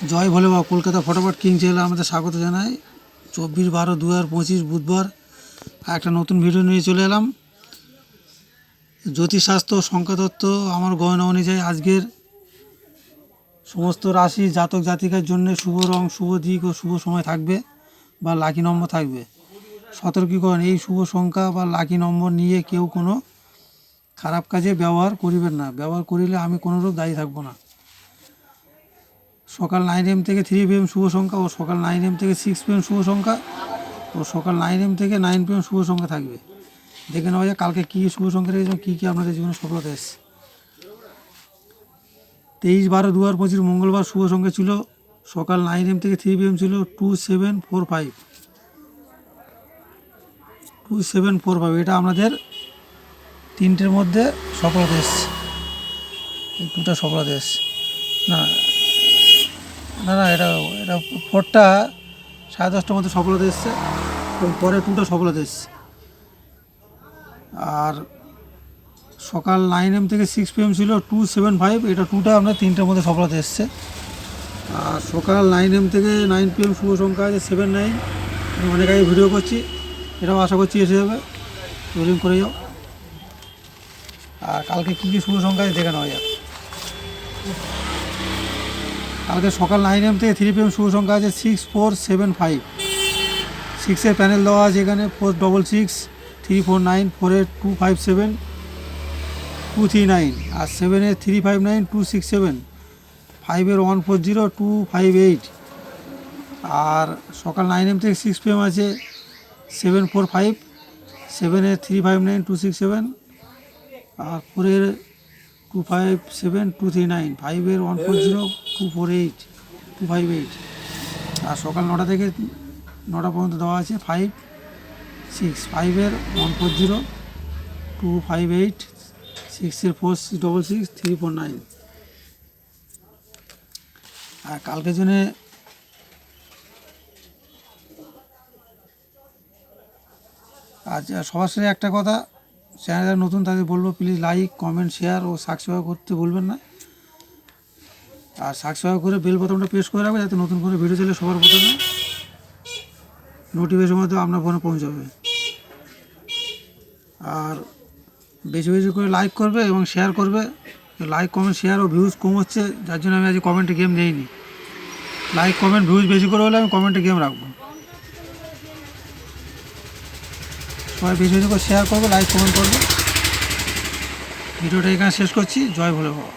জয় ভোলে বাবা। কলকাতা ফটোফট কিং চ্যানেলে আমাদের স্বাগত জানাই। 24/12/2025 বুধবার একটা নতুন ভিডিও নিয়ে চলে এলাম। জ্যোতিষশাস্ত্র সংখ্যাতত্ত্ব আমার গণনা অনুযায়ী আজকের সমস্ত রাশি জাতক জাতিকার জন্য শুভ রং, শুভ দিক ও শুভ সময় থাকবে বা লাকি নম্বর থাকবে। সতর্কীকরণ: এই শুভ সংখ্যা বা লাকি নম্বর নিয়ে কেউ কোনো খারাপ কাজে ব্যবহার করিবেন না। ব্যবহার করিলে আমি কোনোরূপ দায়ী থাকবো না। সকাল 9 AM থেকে 3 PM শুভ সংখ্যা ও সকাল 9 AM থেকে 6 PM শুভ সংখ্যা ও সকাল 9 AM থেকে 9 PM শুভ সংখ্যা থাকবে। দেখে নেওয়া যায় কালকে কী শুভ সংখ্যা রেখেছে, কী কী আপনাদের জীবনে সফলতা এসেছে। 23/12/2025 মঙ্গলবার শুভ সংখ্যা ছিল সকাল 9 AM থেকে 3 PM ছিল 2745। এটা আমাদের তিনটের মধ্যে সফলতা এসছে। এই দুটা সফলতা এসছে। না না না এটা এটা 4টা 10:30টার মধ্যে সফলতা এসছে এবং পরে 2টা সফলতা এসছে। আর সকাল 9 AM থেকে 6 PM ছিল 275। এটা 2টা আপনার তিনটের মধ্যে সফলতা এসছে। আর সকাল 9 AM থেকে 9 PM শুভ সংখ্যা আছে 79। আমি অনেক আগে ভিডিও করছি, এটাও আশা করছি এসে যাবে। রোলিং করে যাও। আর কালকে কী কী শুভ সংখ্যা আছে দেখে নেওয়া যাক। কালকে সকাল 9 AM থেকে 3 PM শুভ সংখ্যা আছে 6475। 6-এর প্যানেল দেওয়া আছে এখানে 466 349 4-এর 257 239 আর 7-এর 359 267 5-এর 140 258। আর সকাল 9 AM থেকে 6 PM আছে 745 7-এর 359 267 আর 4-এর 257 239 5-এর 140 248 258। আর সকাল 9টা থেকে 9টা পর্যন্ত দেওয়া আছে 5 6 5-এর 140 258 6-এর 466 349। আর কালকের জন্যে আচ্ছা, সবার সাথে একটা কথা, চ্যানেলে নতুন তাদের বলবো প্লিজ লাইক কমেন্ট শেয়ার ও সাবস্ক্রাইব করতে ভুলবেন না। আর সাবস্ক্রাইব করে বেল বোতামটা প্রেস করে রাখবে যাতে নতুন কোনো ভিডিও চলে সবার প্রথমে নোটিফিকেশন মধ্যে আপনার ফোনে পৌঁছাবে। আর বেশি বেশি করে লাইক করবে এবং শেয়ার করবে। লাইক কমেন্ট শেয়ার ও ভিউজ কম হচ্ছে, যার জন্য আমি আজ কমেন্টে গেম দিইনি। লাইক কমেন্ট ভিউজ বেশি করে হলে আমি কমেন্টে গেম রাখবো। সবাই বেশি বেশি করে শেয়ার করবে, লাইক কমেন্ট করবে। ভিডিওটা এখানে শেষ করছি। জয় ভোলে বাবা।